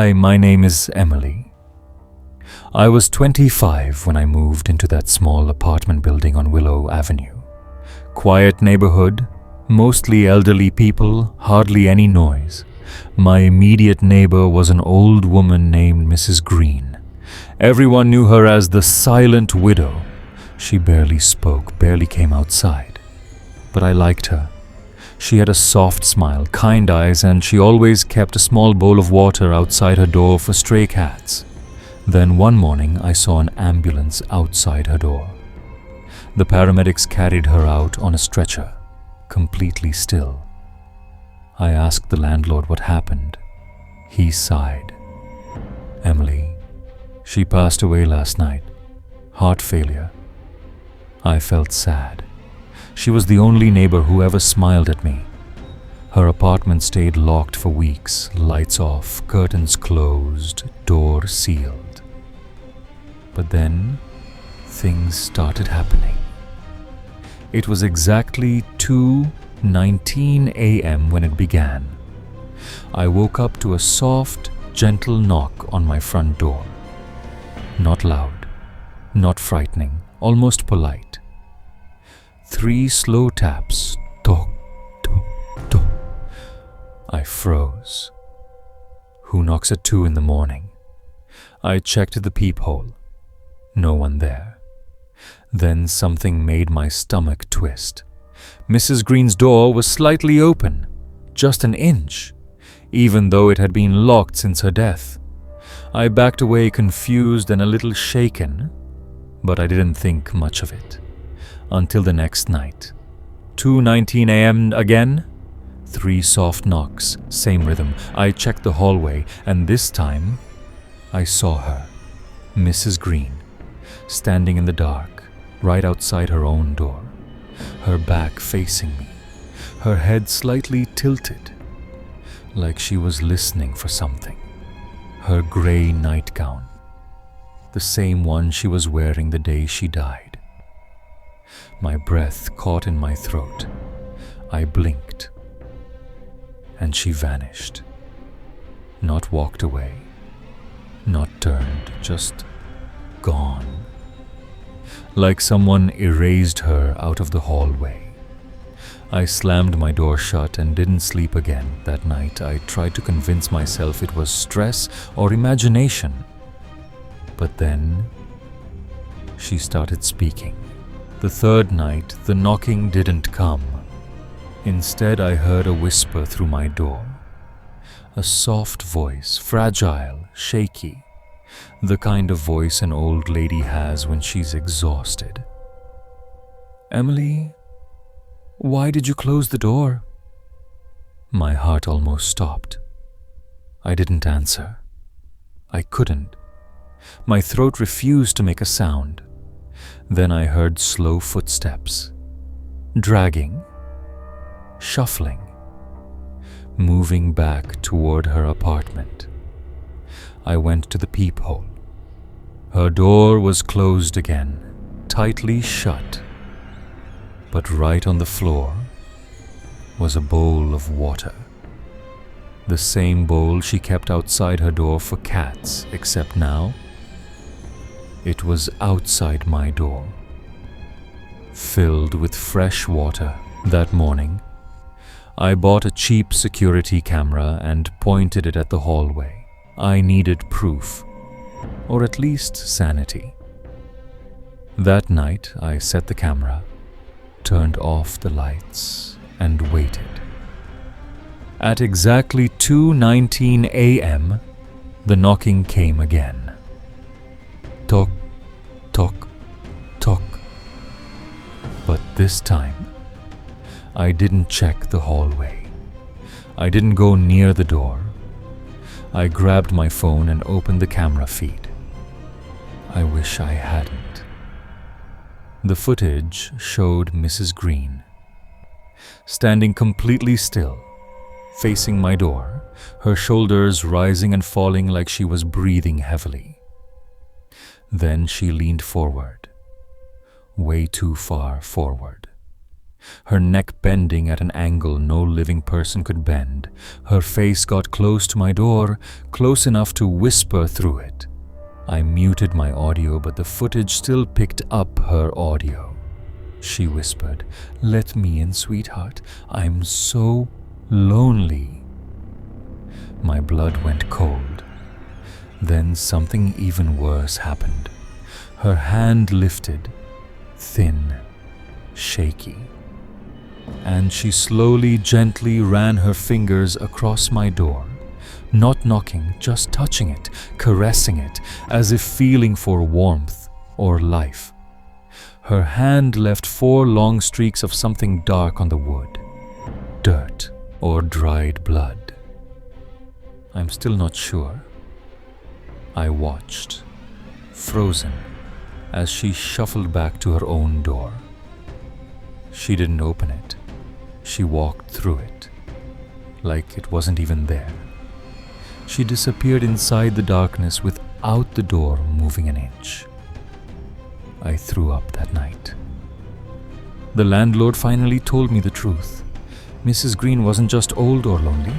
Hi, my name is Emily. I was 25 when I moved into that small apartment building on Willow Avenue. Quiet neighborhood, mostly elderly people, hardly any noise. My immediate neighbor was an old woman named Mrs. Green. Everyone knew her as the Silent Widow. She barely spoke, barely came outside. But I liked her. She had a soft smile, kind eyes, and she always kept a small bowl of water outside her door for stray cats. Then one morning I saw an ambulance outside her door. The paramedics carried her out on a stretcher, completely still. I asked the landlord what happened. He sighed. Emily, she passed away last night. Heart failure. I felt sad. She was the only neighbor who ever smiled at me. Her apartment stayed locked for weeks, lights off, curtains closed, door sealed. But then, things started happening. It was exactly 2:19 a.m. when it began. I woke up to a soft, gentle knock on my front door. Not loud, not frightening, almost polite. 3 slow taps, toc, toc, toc. I froze. Who knocks at 2 in the morning? I checked the peephole. No one there. Then something made my stomach twist. Mrs. Green's door was slightly open, just an inch, even though it had been locked since her death. I backed away confused and a little shaken, but I didn't think much of it. Until the next night. 2:19 a.m. again. 3 soft knocks, same rhythm. I checked the hallway, and this time I saw her, Mrs. Green, standing in the dark, right outside her own door, her back facing me, her head slightly tilted, like she was listening for something. Her gray nightgown, the same one she was wearing the day she died. My breath caught in my throat. I blinked, and she vanished. Not walked away, not turned, just gone. Like someone erased her out of the hallway. I slammed my door shut and didn't sleep again that night. I tried to convince myself it was stress or imagination. But then, she started speaking. The third night, the knocking didn't come. Instead, I heard a whisper through my door. A soft voice, fragile, shaky. The kind of voice an old lady has when she's exhausted. Emily, why did you close the door? My heart almost stopped. I didn't answer. I couldn't. My throat refused to make a sound. Then I heard slow footsteps, dragging, shuffling, moving back toward her apartment. I went to the peephole. Her door was closed again, tightly shut. But right on the floor was a bowl of water. The same bowl she kept outside her door for cats, except now it was outside my door, filled with fresh water. That morning, I bought a cheap security camera and pointed it at the hallway. I needed proof, or at least sanity. That night, I set the camera, turned off the lights, and waited. At exactly 2:19 a.m., the knocking came again. Toc, toc, toc. But this time, I didn't check the hallway. I didn't go near the door. I grabbed my phone and opened the camera feed. I wish I hadn't. The footage showed Mrs. Green, standing completely still, facing my door, her shoulders rising and falling like she was breathing heavily. Then she leaned forward, way too far forward. her neck bending at an angle no living person could bend. Her face got close to my door, close enough to whisper through it. I muted my audio, but the footage still picked up her audio. She whispered, "Let me in, sweetheart. I'm so lonely." My blood went cold. Then something even worse happened. Her hand lifted, thin, shaky, and she slowly, gently ran her fingers across my door, not knocking, just touching it, caressing it, as if feeling for warmth or life. Her hand left 4 long streaks of something dark on the wood, dirt or dried blood. I'm still not sure. I watched, frozen, as she shuffled back to her own door. She didn't open it. She walked through it, like it wasn't even there. She disappeared inside the darkness without the door moving an inch. I threw up that night. The landlord finally told me the truth. Mrs. Green wasn't just old or lonely.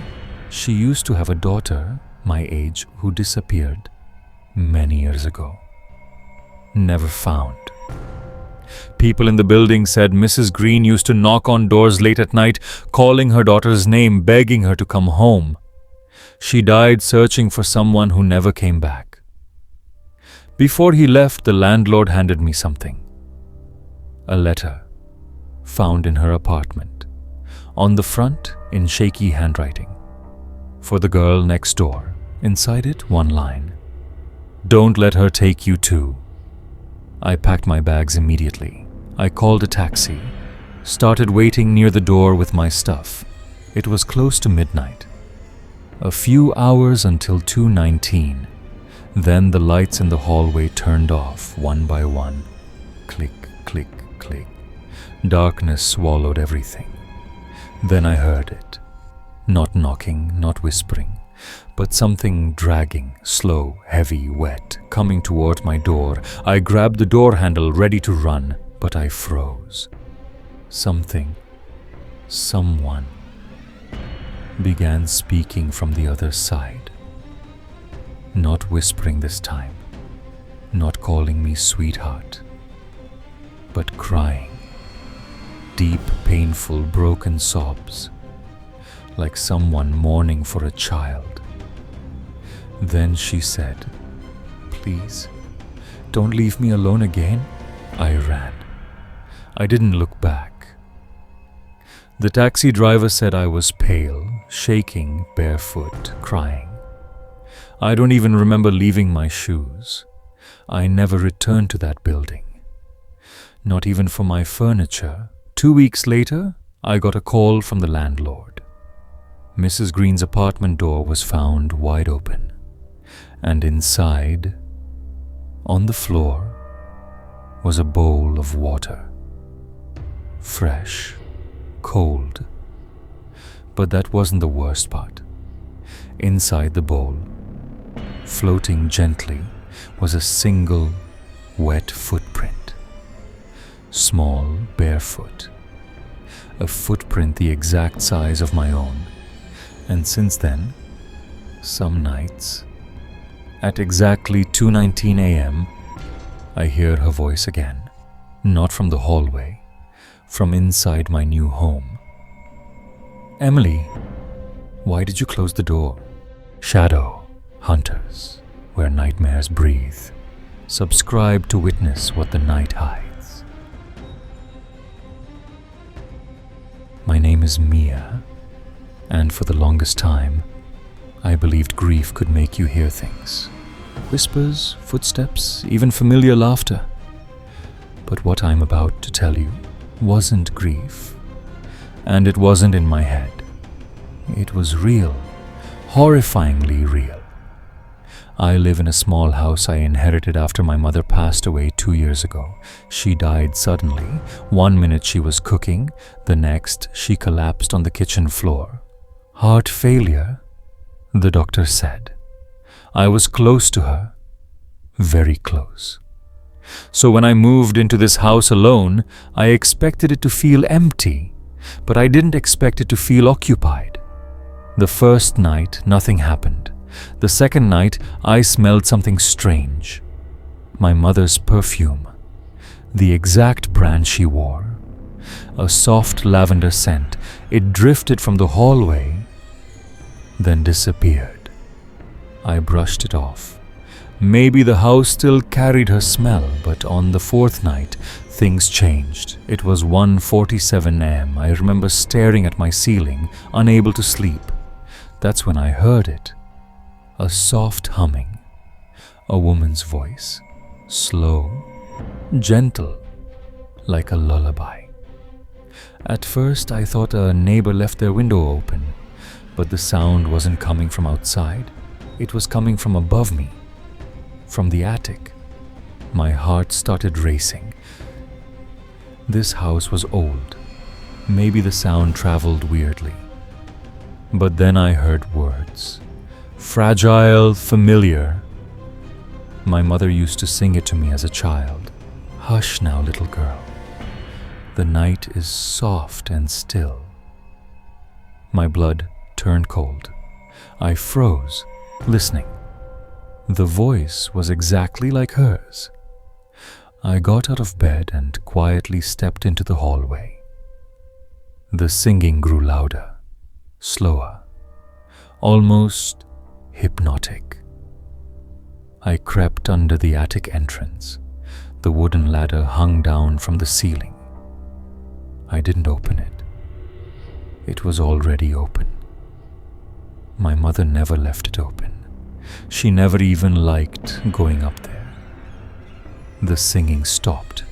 She used to have a daughter, my age, who disappeared many years ago. Never found. People in the building said Mrs. Green used to knock on doors late at night, calling her daughter's name, begging her to come home. She died searching for someone who never came back. Before he left, the landlord handed me something. A letter, found in her apartment. On the front, in shaky handwriting. For the girl next door. Inside it, one line. "Don't let her take you too." I packed my bags immediately. I called a taxi, started waiting near the door with my stuff. It was close to midnight. A few hours until 2:19. Then the lights in the hallway turned off, one by one. Click, click, click. Darkness swallowed everything. Then I heard it. Not knocking, not whispering, but something dragging, slow, heavy, wet, coming toward my door. I grabbed the door handle, ready to run, but I froze. Something, someone, began speaking from the other side. Not whispering this time, not calling me sweetheart, but crying. Deep, painful, broken sobs, like someone mourning for a child. Then she said, "Please, don't leave me alone again." I ran. I didn't look back. The taxi driver said I was pale, shaking, barefoot, crying. I don't even remember leaving my shoes. I never returned to that building. Not even for my furniture. 2 weeks later, I got a call from the landlord. Mrs. Green's apartment door was found wide open, and inside, on the floor, was a bowl of water. Fresh, cold. But that wasn't the worst part. Inside the bowl, floating gently, was a single wet footprint. Small, barefoot. A footprint the exact size of my own. And since then, some nights, at exactly 2:19 a.m., I hear her voice again. Not from the hallway, from inside my new home. "Emily, why did you close the door?" Shadow Hunters, where nightmares breathe. Subscribe to witness what the night hides. My name is Mia, and for the longest time, I believed grief could make you hear things. Whispers, footsteps, even familiar laughter. But what I'm about to tell you wasn't grief, and it wasn't in my head. It was real, horrifyingly real. I live in a small house I inherited after my mother passed away 2 years ago. She died suddenly. 1 minute she was cooking, the next she collapsed on the kitchen floor. Heart failure, the doctor said. I was close to her, very close. So when I moved into this house alone, I expected it to feel empty, but I didn't expect it to feel occupied. The first night, nothing happened. The second night, I smelled something strange. My mother's perfume. The exact brand she wore. A soft lavender scent. It drifted from the hallway, then disappeared. I brushed it off. Maybe the house still carried her smell, but on the fourth night, things changed. It was 1:47 a.m. I remember staring at my ceiling, unable to sleep. That's when I heard it. A soft humming. A woman's voice. Slow, gentle, like a lullaby. At first, I thought a neighbor left their window open, but the sound wasn't coming from outside. It was coming from above me, from the attic. My heart started racing. This house was old. Maybe the sound traveled weirdly. But then I heard words. Fragile, familiar. My mother used to sing it to me as a child. Hush now, little girl. The night is soft and still. My blood turned cold. I froze, listening. The voice was exactly like hers. I got out of bed and quietly stepped into the hallway. The singing grew louder, slower, almost hypnotic. I crept under the attic entrance. The wooden ladder hung down from the ceiling. I didn't open it. It was already open. My mother never left it open. She never even liked going up there. The singing stopped.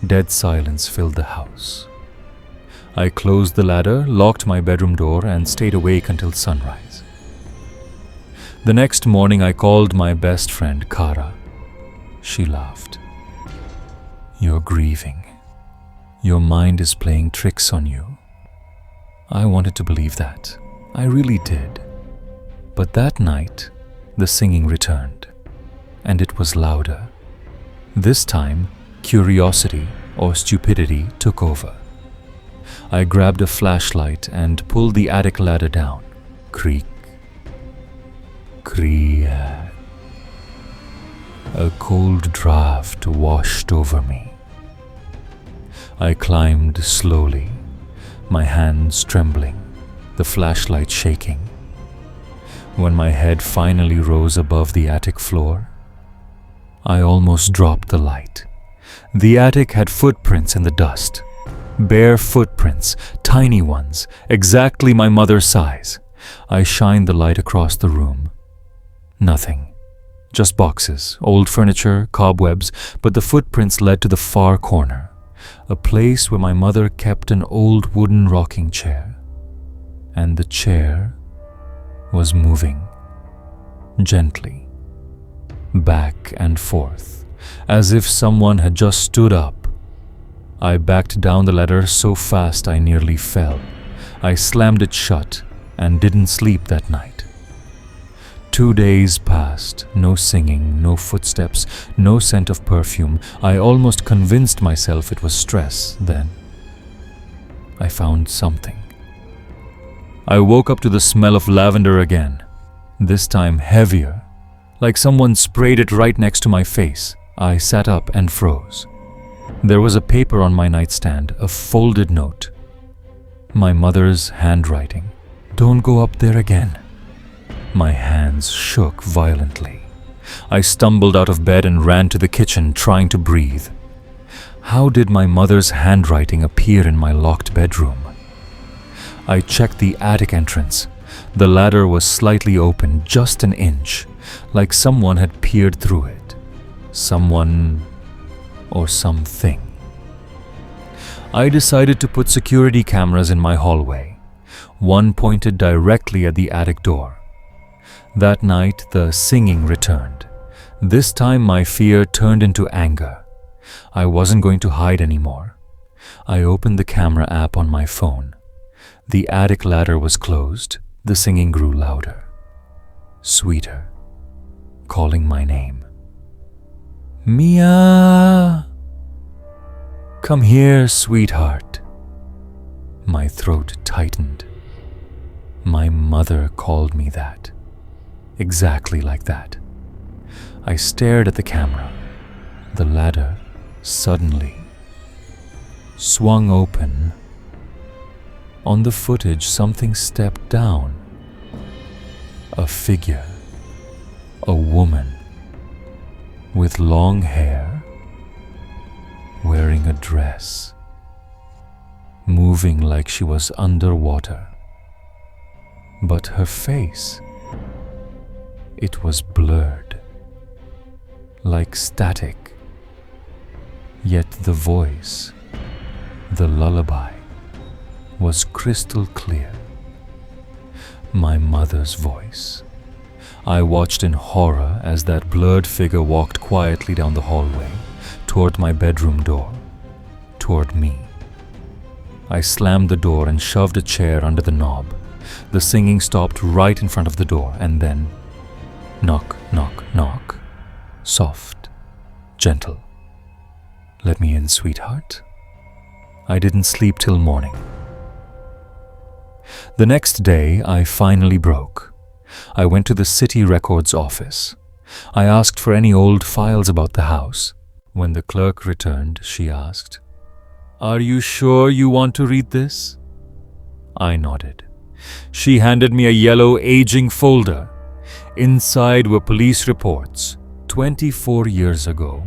Dead silence filled the house. I closed the ladder, locked my bedroom door, and stayed awake until sunrise. The next morning, I called my best friend, Kara. She laughed. You're grieving. Your mind is playing tricks on you. I wanted to believe that. I really did. But that night, the singing returned, and it was louder. This time, curiosity or stupidity took over. I grabbed a flashlight and pulled the attic ladder down. Creak. Creak. A cold draft washed over me. I climbed slowly, my hands trembling, the flashlight shaking. When my head finally rose above the attic floor, I almost dropped the light. The attic had footprints in the dust. Bare footprints, tiny ones, exactly my mother's size. I shined the light across the room. Nothing. Just boxes, old furniture, cobwebs, but the footprints led to the far corner. A place where my mother kept an old wooden rocking chair. And the chair was moving, gently, back and forth, as if someone had just stood up. I backed down the ladder so fast I nearly fell. I slammed it shut and didn't sleep that night. 2 days passed, no singing, no footsteps, no scent of perfume. I almost convinced myself it was stress. Then I found something. I woke up to the smell of lavender again, this time heavier, like someone sprayed it right next to my face. I sat up and froze. There was a paper on my nightstand, a folded note. My mother's handwriting. Don't go up there again. My hands shook violently. I stumbled out of bed and ran to the kitchen, trying to breathe. How did my mother's handwriting appear in my locked bedroom? I checked the attic entrance. The ladder was slightly open, just an inch, like someone had peered through it. Someone or something. I decided to put security cameras in my hallway. One pointed directly at the attic door. That night, the singing returned. This time, my fear turned into anger. I wasn't going to hide anymore. I opened the camera app on my phone. The attic ladder was closed. The singing grew louder, sweeter, calling my name. Mia! Come here, sweetheart. My throat tightened. My mother called me that. Exactly like that. I stared at the camera. The ladder suddenly swung open. On the footage, something stepped down. A figure. A woman. With long hair. Wearing a dress. Moving like she was underwater. But her face, it was blurred. Like static. Yet the voice, the lullaby, was crystal clear. My mother's voice. I watched in horror as that blurred figure walked quietly down the hallway, toward my bedroom door, toward me. I slammed the door and shoved a chair under the knob. The singing stopped right in front of the door, and then knock, knock, knock. Soft, gentle. Let me in, sweetheart. I didn't sleep till morning. The next day, I finally broke. I went to the city records office. I asked for any old files about the house. When the clerk returned, she asked, "Are you sure you want to read this?" I nodded. She handed me a yellow aging folder. Inside were police reports, 24 years ago.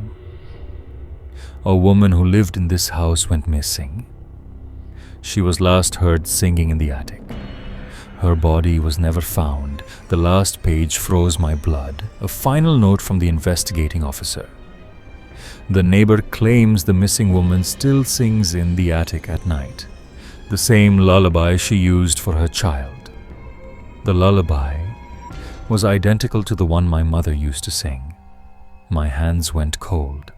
A woman who lived in this house went missing. She was last heard singing in the attic. Her body was never found. The last page froze my blood. A final note from the investigating officer. The neighbor claims the missing woman still sings in the attic at night. The same lullaby she used for her child. The lullaby was identical to the one my mother used to sing. My hands went cold.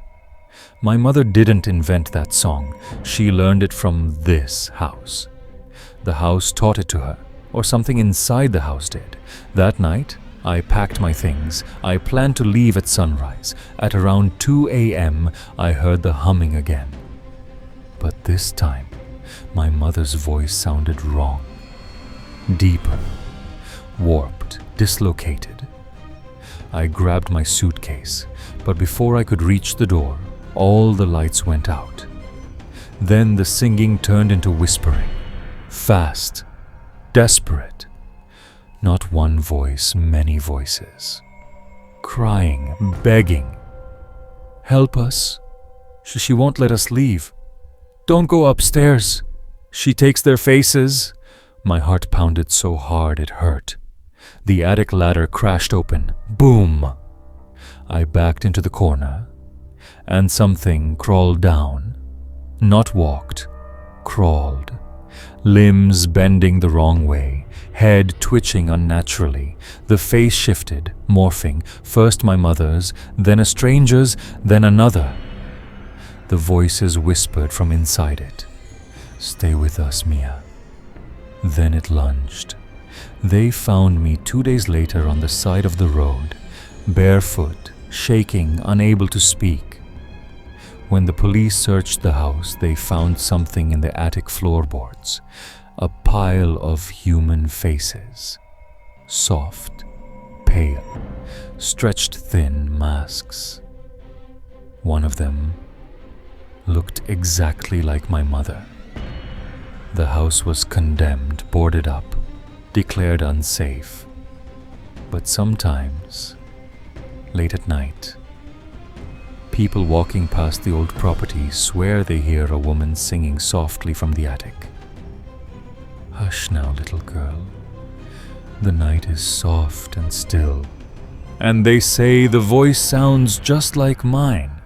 My mother didn't invent that song. She learned it from this house. The house taught it to her, or something inside the house did. That night, I packed my things. I planned to leave at sunrise. At around 2 a.m., I heard the humming again. But this time, my mother's voice sounded wrong. Deeper, warped, dislocated. I grabbed my suitcase, but before I could reach the door, all the lights went out. Then the singing turned into whispering, fast, desperate. Not one voice, many voices. Crying, begging. "Help us. She won't let us leave. Don't go upstairs. She takes their faces." My heart pounded so hard it hurt. The attic ladder crashed open. Boom! I backed into the corner, and something crawled down. Not walked, crawled. Limbs bending the wrong way, head twitching unnaturally. The face shifted, morphing, first my mother's, then a stranger's, then another. The voices whispered from inside it. "Stay with us, Mia." Then it lunged. They found me 2 days later on the side of the road, barefoot, shaking, unable to speak. When the police searched the house, they found something in the attic floorboards, a pile of human faces. Soft, pale, stretched thin masks. One of them looked exactly like my mother. The house was condemned, boarded up, declared unsafe. But sometimes, late at night, people walking past the old property swear they hear a woman singing softly from the attic. "Hush now, little girl. The night is soft and still." And they say the voice sounds just like mine.